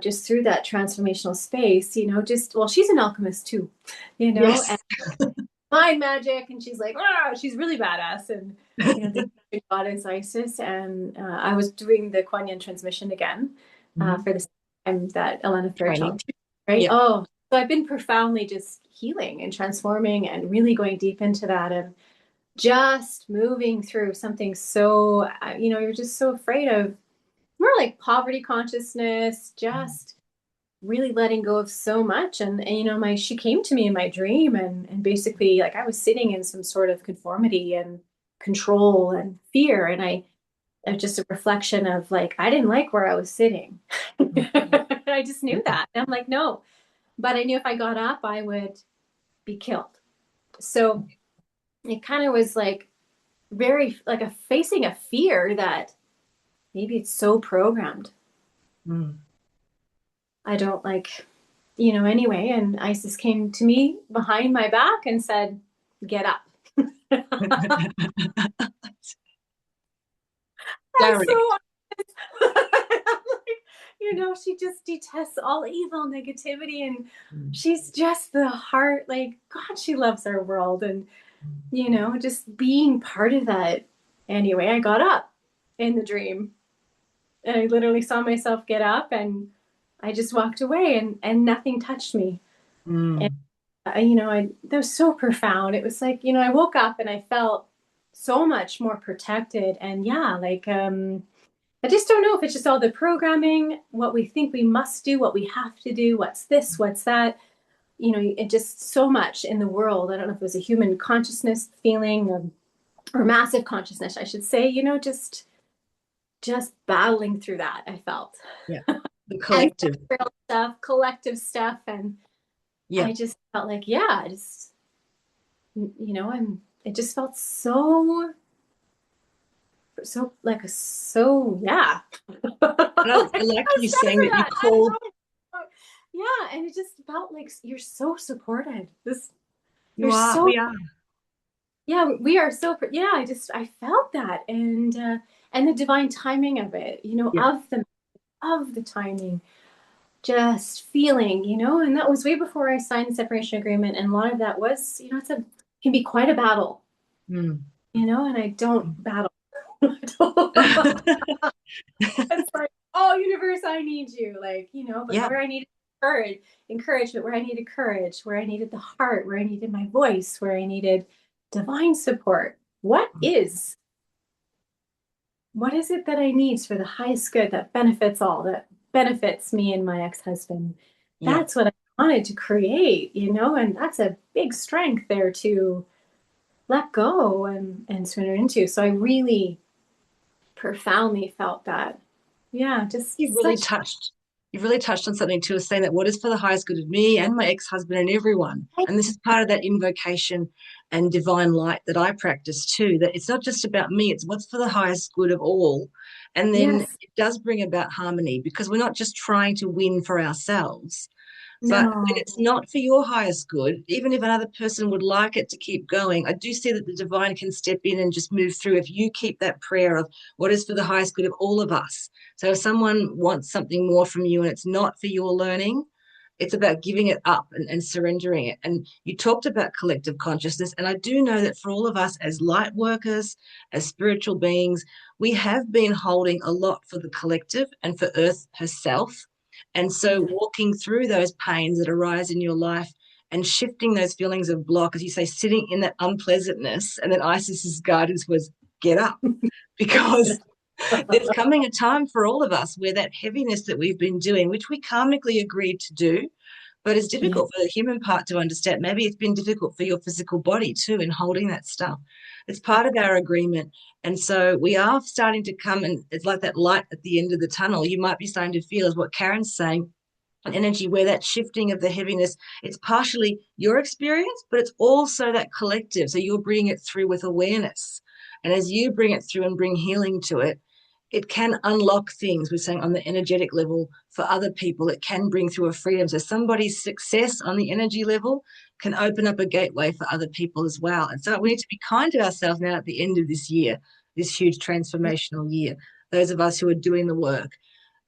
just through that transformational space, just well, she's an alchemist too, and
Yes.
mind magic, and she's like, ah, she's really badass, and the goddess Isis, and I was doing the Kuan Yin transmission again
Mhm.
for the time that Elena Fairchild,
Training.
right?
Yep.
Oh, so I've been profoundly just healing and transforming and really going deep into that, and just moving through something so, you're just so afraid of more like poverty consciousness, just really letting go of so much. And my she came to me in my dream, and basically like I was sitting in some sort of conformity and control and fear, and I just a reflection of like I didn't like where I was sitting.
Mhm.
I just knew that. And I'm like, no, but I knew if I got up I would be killed. So it kind of was like very like a facing a fear that maybe it's so programmed.
Mm.
I don't like, anyway. And Isis came to me behind my back and said, get up. That's so
Direct.
honest. She just detests all evil, negativity, and
Mm,
she's just the heart. Like, God, she loves our world. And, just being part of that. Anyway, I got up in the dream and I literally saw myself get up, and I just walked away, and nothing touched me. And
mm,
that was so profound. It was like, I woke up and I felt so much more protected. And yeah, I just don't know if it's just all the programming, what we think we must do, what we have to do, what's this, what's that. It just so much in the world. I don't know if it was a human consciousness feeling, or massive consciousness, I should say, just battling through that, I felt.
yeah. The
And
collective.
stuff, collective stuff. And
Yeah.
I just felt like, yeah, I just, and it just felt so like a so yeah.
And I like
I
you
said
saying
for
that you
that. I don't
called,
know. Yeah, and it just felt like you're so supported.
you
You're
are,
so
we are.
yeah, we are so yeah. I felt that, and the divine timing of it.
Yeah.
Of the timing, just feeling, and that was way before I signed the separation agreement, and a lot of that was, can be quite a battle,
Mm.
and I don't battle. It's like, oh, universe, I need you. Like, but
Yeah.
where I needed courage, encouragement, where I needed courage, where I needed the heart, where I needed my voice, where I needed divine support. What is it that I need for the highest good that benefits all, that benefits me and my ex-husband?
Yeah.
That's what I wanted to create, and that's a big strength there to let go and surrender into. So I really profoundly felt that. Yeah,
You've
just
really
such
touched, you've really touched on something too, saying that what is for the highest good of me and my ex-husband and everyone. And this is part of that invocation and divine light that I practice too, that it's not just about me, it's what's for the highest good of all. And then
Yes.
it does bring about harmony because we're not just trying to win for ourselves. But when
No.
it's not for your highest good, even if another person would like it to keep going, I do see that the divine can step in and just move through if you keep that prayer of what is for the highest good of all of us. So if someone wants something more from you and it's not for your learning, it's about giving it up and surrendering it. And you talked about collective consciousness. And I do know that for all of us as light workers, as spiritual beings, we have been holding a lot for the collective and for Earth herself. And so
Mhm.
walking through those pains that arise in your life and shifting those feelings of block, as you say, sitting in that unpleasantness. And then Isis's guidance was get up because there's coming a time for all of us where that heaviness that we've been doing, which we karmically agreed to do, but it's
Yeah.
difficult for the human part to understand. Maybe it's been difficult for your physical body too in holding that stuff. It's part of our agreement. And so we are starting to come, and it's like that light at the end of the tunnel. You might be starting to feel, as what Karen's saying, an energy where that shifting of the heaviness, it's partially your experience, but it's also that collective. So you're bringing it through with awareness. And as you bring it through and bring healing to it, it can unlock things. We're saying on the energetic level for other people, it can bring through a freedom. So somebody's success on the energy level can open up a gateway for other people as well. And so we need to be kind to ourselves now at the end of this year, this huge transformational year, those of us who are doing the work.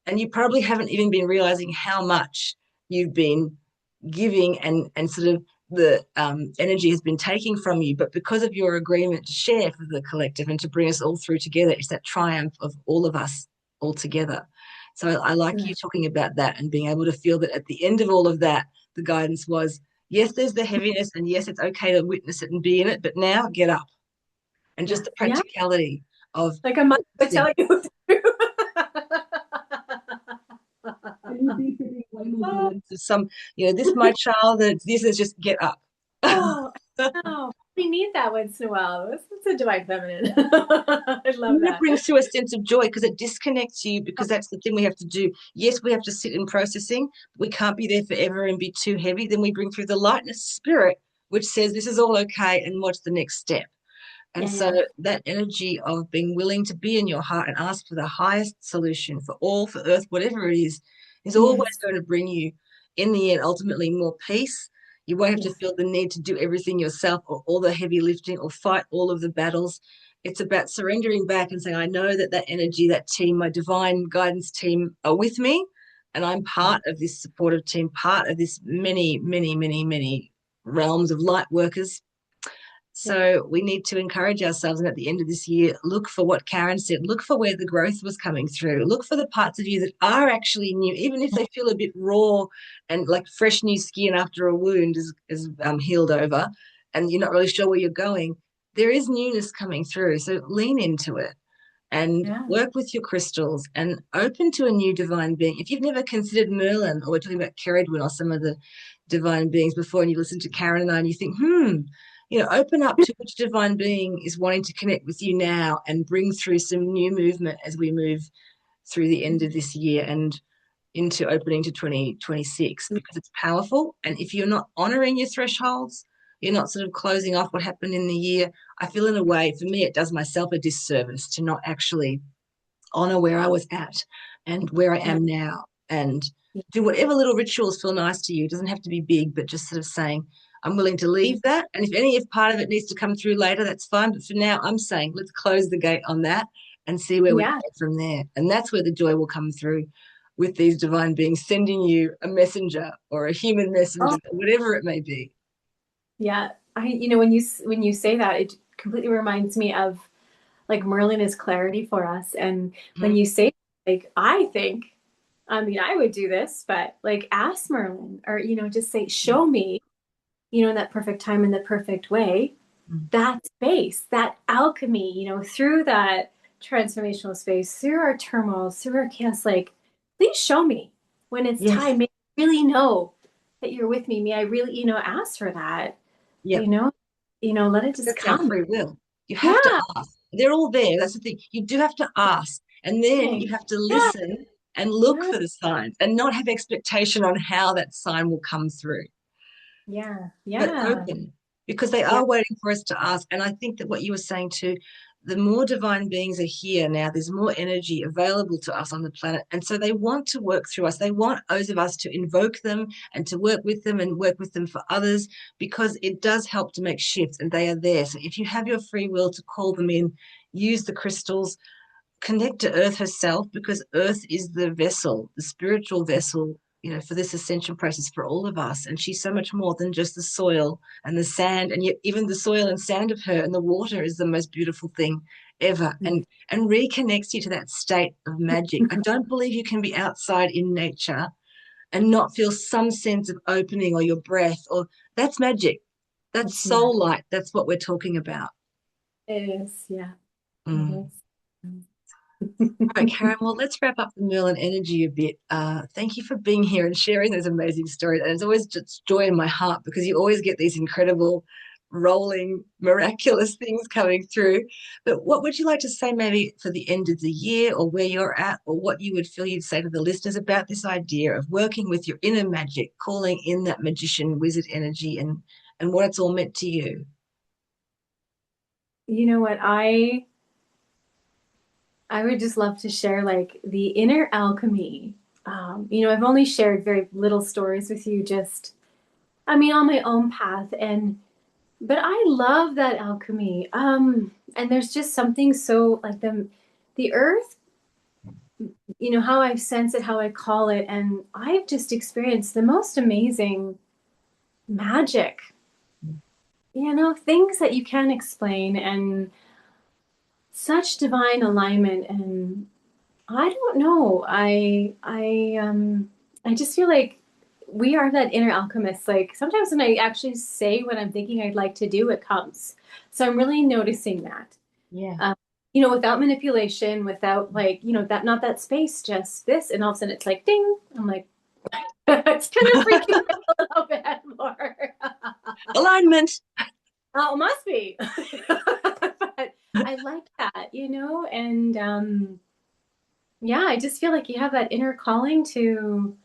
And you probably haven't even been realizing how much you've been giving and sort of the energy has been taking from you, but because of your agreement to share for the collective and to bring us all through together, it's that triumph of all of us all together. So I like you talking about that and being able to feel that at the end of all of that, the guidance was, yes, there's the heaviness, and yes, it's okay to witness it and be in it, but now get up. And just
Yeah.
the
Yeah.
practicality of
Like a mother would
witnessing.
tell you what to do.
And you'd be thinking way more violent to some, this my child, that this is just get up.
Oh, oh, we need that once in a while. That's a divine feminine. I love
And that
that.
brings through a sense of joy because it disconnects you, because that's the thing we have to do. Yes, we have to sit in processing. We can't be there forever and be too heavy. Then we bring through the lightness spirit, which says this is all okay and what's the next step. And
Yeah,
so
yeah.
that energy of being willing to be in your heart and ask for the highest solution for all, for earth, whatever it is always
Yes.
going to bring you, in the end, ultimately more peace. You won't have to
Yes.
feel the need to do everything yourself or all the heavy lifting or fight all of the battles. It's about surrendering back and saying, I know that that energy, that team, my divine guidance team are with me. And I'm part of this supportive team, part of this many, many, many, many realms of light workers.
Yeah.
So we need to encourage ourselves. And at the end of this year, look for what Karen said, look for where the growth was coming through, look for the parts of you that are actually new, even if they feel a bit raw and like fresh new skin after a wound is healed over and you're not really sure where you're going. There is newness coming through. So lean into it and
Yeah.
work with your crystals and open to a new divine being. If you've never considered Merlin, or we're talking about Keridwen or some of the divine beings before, and you listen to Karen and I and you think, open up to which divine being is wanting to connect with you now and bring through some new movement as we move through the end of this year and into opening to 2026, because it's powerful. And if you're not honoring your thresholds, you're not sort of closing off what happened in the year. I feel in a way, for me, it does myself a disservice to not actually honor where I was at and where I
Yeah.
am now and do whatever little rituals feel nice to you. It doesn't have to be big, but just sort of saying, I'm willing to leave that. And if part of it needs to come through later, that's fine. But for now, I'm saying let's close the gate on that and see where we
Yeah.
go from there. And that's where the joy will come through with these divine beings sending you a messenger or a human messenger,
Oh,
or whatever it may be.
yeah. When you say that, it completely reminds me of like Merlin is clarity for us. And when
Mhm.
you say like, I mean, I would do this, but like ask Merlin or, just say, show me, in that perfect time in the perfect way, that space, that alchemy, through that transformational space, through our turmoil, through our chaos, like, please show me when it's
Yes.
time. May I really know that you're with me. May I really, ask for that, you
Yep.
know, let it just
That's our
come.
free will. You have to
Yeah.
ask. They're all there. That's the thing. You do have to ask. And then you have to
Yeah.
listen and look
Yeah.
for the signs and not have expectation on how that sign will come through,
Yeah.
but
Yeah.
open, because they
Yeah.
are waiting for us to ask. And I think that what you were saying too, the more divine beings are here now, there's more energy available to us on the planet. And so they want to work through us. They want those of us to invoke them and to work with them and work with them for others, because it does help to make shifts and they are there. So if you have your free will to call them in, use the crystals, connect to Earth herself, because Earth is the vessel, the spiritual vessel, for this ascension process for all of us. And she's so much more than just the soil and the sand. And yet even the soil and sand of her and the water is the most beautiful thing ever. And reconnects you to that state of magic. I don't believe you can be outside in nature and not feel some sense of opening, or your breath, or that's magic. That's
It's mad.
soul light. That's what we're talking about.
It is, yeah,
Mm.
it is.
All right, Karen, well, let's wrap up the Merlin energy a bit. Thank you for being here and sharing those amazing stories. And it's always just joy in my heart, because you always get these incredible, rolling, miraculous things coming through. But what would you like to say maybe for the end of the year, or where you're at, or what you would feel you'd say to the listeners about this idea of working with your inner magic, calling in that magician, wizard energy, and what it's all meant to you?
You know what? I would just love to share like the inner alchemy. I've only shared very little stories with you, just, I mean, on my own path. But I love that alchemy. And there's just something so like the earth, how I sense it, how I call it. And I've just experienced the most amazing magic, things that you can't explain, and such divine alignment. And I don't know. I just feel like we are that inner alchemist. Like sometimes when I actually say what I'm thinking I'd like to do, it comes. So I'm really noticing that.
Yeah.
Um, without manipulation, without like, that not that space, just this, and all of a sudden it's like ding. I'm like, it's kind of freaking me out a little bit more.
Alignment.
Oh, it must be. But I like that, and yeah, I just feel like you have that inner calling to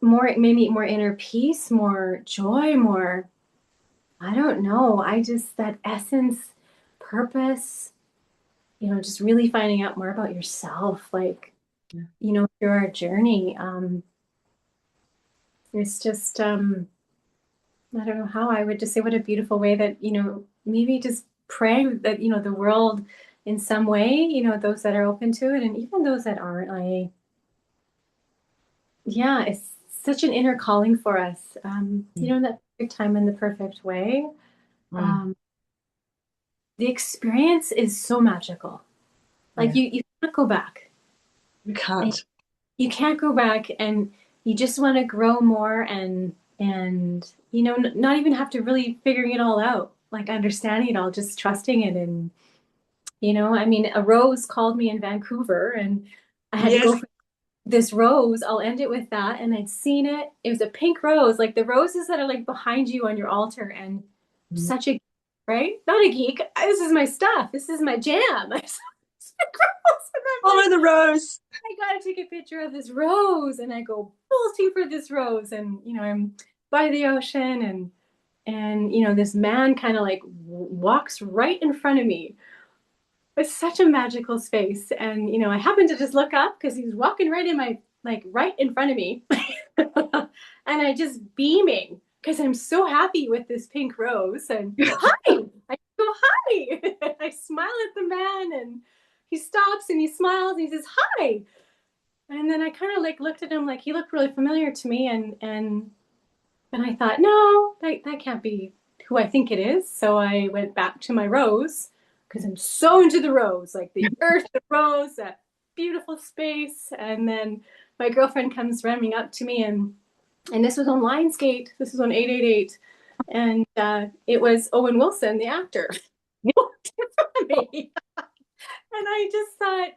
maybe more inner peace, more joy, more, I don't know. I just, that essence, purpose, just really finding out more about yourself, like,
Yeah.
through our journey. It's just, I don't know how I would just say what a beautiful way that, maybe just praying that, the world in some way, those that are open to it and even those that aren't, yeah, it's such an inner calling for us, in that perfect time in the perfect way.
Mm.
Um, the experience is so magical. Like
Yeah.
you can't go back.
You
And
can't.
you can't go back, and you just want to grow more and not even have to really figuring it all out, like understanding it all, just trusting it. And I mean, a rose called me in Vancouver, and I had to
Yes.
go for this rose. I'll end it with that. And I'd seen it. It was a pink rose, like the roses that are like behind you on your altar. And
Mm.
such a, right? Not a geek. This is my stuff. This is my jam. I saw this rose, and I'm
Follow
like,
the rose.
I gotta take a picture of this rose. And I go bolting for this rose. And I'm by the ocean, and this man kind of like walks right in front of me. It's such a magical space. And I happened to just look up because he was walking right in my, like, right in front of me. And I just beaming because I'm so happy with this pink rose. And hi, I go hi. I smile at the man, and he stops and he smiles and he says hi. And then I kind of like looked at him like he looked really familiar to me, and I thought, no, that can't be who I think it is. So I went back to my rose because I'm so into the rose, like the earth, the rose, that beautiful space. And then my girlfriend comes running up to me, and this was on Lionsgate. This was on 888. And it was Owen Wilson, the actor. Me. And I just thought,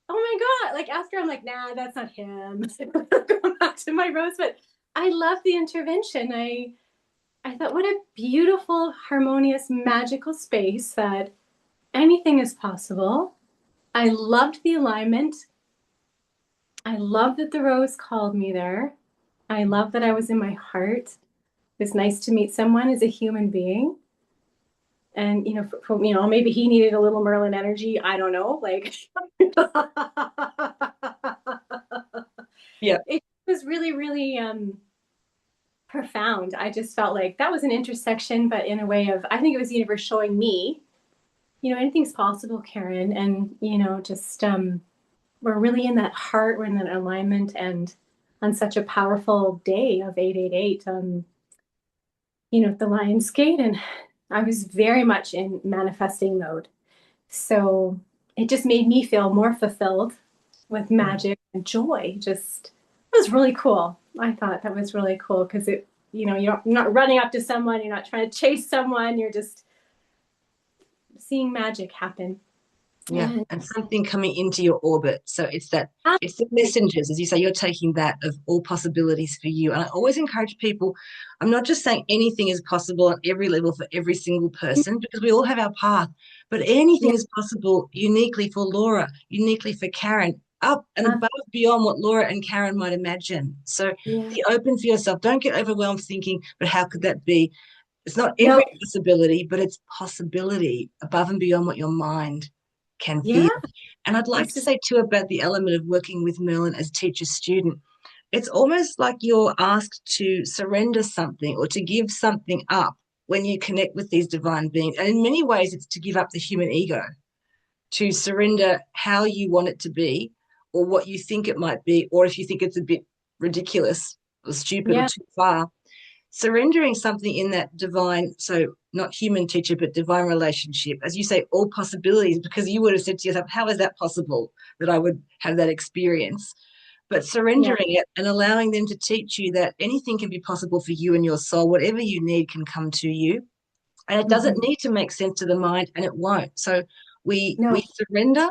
oh my God. Like after I'm like, nah, that's not him. Going back to my rose. But I love the intervention. I thought, what a beautiful, harmonious, magical space that anything is possible. I loved the alignment. I love that the rose called me there. I love that I was in my heart. It was nice to meet someone as a human being. And maybe he needed a little Merlin energy. I don't know. Like
Yeah.
it was really, really profound. I just felt like that was an intersection, but in a way of, I think it was the universe showing me, anything's possible, Karen. And, just we're really in that heart, we're in that alignment. And on such a powerful day of 888, the Lion's Gate, and I was very much in manifesting mode. So it just made me feel more fulfilled with magic and joy. Just, it was really cool. I thought that was really cool because you're not running up to someone, you're not trying to chase someone, you're just seeing magic happen.
Yeah,
And
and something coming into your orbit. So it's the
absolutely.
messengers, as you say, you're taking that of all possibilities for you. And I always encourage people, I'm not just saying anything is possible on every level for every single person, because we all have our path, but anything
Yeah,
is possible uniquely for Laura, uniquely for Karen, up and
uh,
above beyond what Laura and Karen might imagine. So
yeah.
be open for yourself. Don't get overwhelmed thinking, but how could that be? It's not every
No,
possibility, but it's possibility above and beyond what your mind can
yeah,
feel. And I'd like
this
to
is,
say too about the element of working with Merlin as teacher student. It's almost like you're asked to surrender something or to give something up when you connect with these divine beings. And in many ways, it's to give up the human ego, to surrender how you want it to be or what you think it might be, or if you think it's a bit ridiculous or stupid or
yeah,
too far, surrendering something in that divine, so not human teacher, but divine relationship, as you say, all possibilities, because you would have said to yourself, how is that possible that I would have that experience? But
yeah.
surrendering it and allowing them to teach you that anything can be possible for you and your soul, whatever you need can come to you. And it doesn't
Hmm.
need to make sense to the mind, and it won't. So we
No,
surrender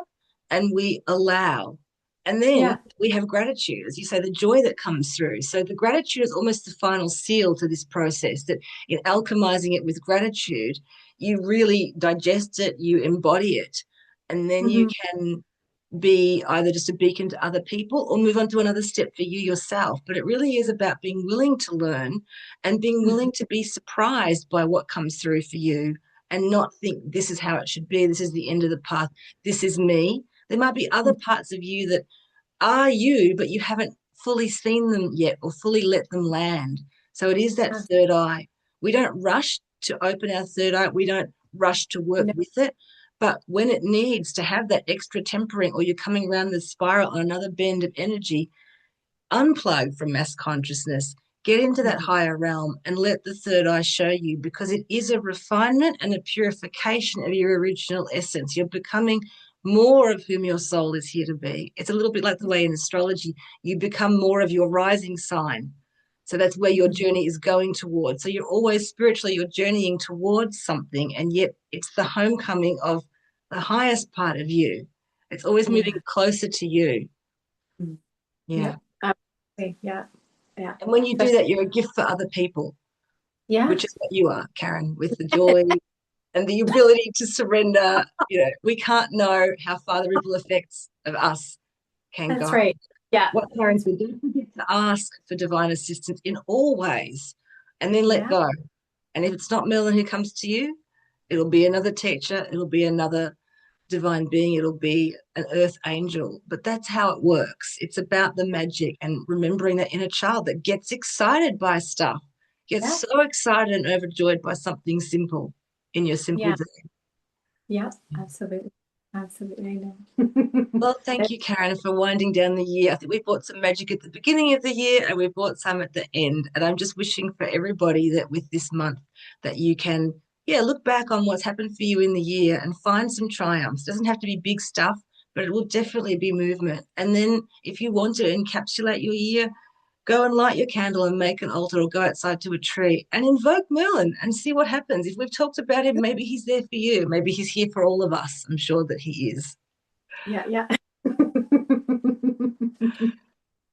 and we allow. And then
yeah.
we have gratitude, as you say, the joy that comes through. So the gratitude is almost the final seal to this process, that in alchemizing it with gratitude, you really digest it, you embody it, and then you
Hmm.
can be either just a beacon to other people or move on to another step for you yourself. But it really is about being willing to learn and being
Hmm.
willing to be surprised by what comes through for you and not think this is how it should be. This is the end of the path. This is me. There might be other parts of you that are you, but you haven't fully seen them yet or fully let them land. So it is that third eye. We don't rush to open our third eye. We don't rush to work
No,
with it. But when it needs to have that extra tempering or you're coming around the spiral on another bend of energy, unplug from mass consciousness, get into that
mhm.
higher realm and let the third eye show you, because it is a refinement and a purification of your original essence. You're becoming more of whom your soul is here to be. It's a little bit like the way in astrology you become more of your rising sign. So that's where your journey is going towards. So you're always spiritually, you're journeying towards something, and yet it's the homecoming of the highest part of you. It's always moving
Yeah.
closer to you.
Mm.
Yeah.
Yep. Absolutely. Yeah. Yeah.
And when you do
Especially,
that, you're a gift for other people,
yeah.
which is what you are, Karen, with the joy and the ability to surrender. We can't know how far the ripple effects of us can
That's
go.
right. Yeah.
What Karen's been, don't forget to ask for divine assistance in all ways and then let
Yeah.
go. And if it's not Merlin who comes to you, it'll be another teacher, it'll be another divine being, it'll be an earth angel. But that's how it works. It's about the magic and remembering that inner child that gets excited by stuff, gets
Yeah.
so excited and overjoyed by something simple in your simple
Yeah.
day.
Yeah. Absolutely. Absolutely. I know.
Well, thank you, Karen, for winding down the year. I think we brought some magic at the beginning of the year and we brought some at the end. And I'm just wishing for everybody that with this month that you can, yeah, look back on what's happened for you in the year and find some triumphs. It doesn't have to be big stuff, but it will definitely be movement. And then if you want to encapsulate your year, go and light your candle and make an altar or go outside to a tree and invoke Merlin and see what happens. If we've talked about him, maybe he's there for you. Maybe he's here for all of us. I'm sure that he is.
Yeah. Yeah.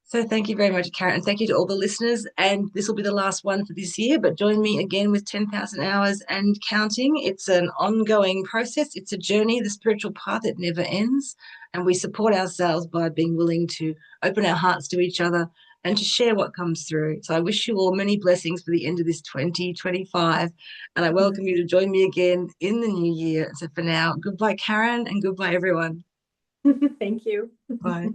So thank you very much, Karen, and thank you to all the listeners. And this will be the last one for this year, but join me again with 10,000 hours and counting. It's an ongoing process. It's a journey, the spiritual path. It never ends. And we support ourselves by being willing to open our hearts to each other and to share what comes through. So I wish you all many blessings for the end of this 2025. And I welcome you to join me again in the new year. So for now, goodbye, Karen, and goodbye, everyone.
Thank you.
Bye.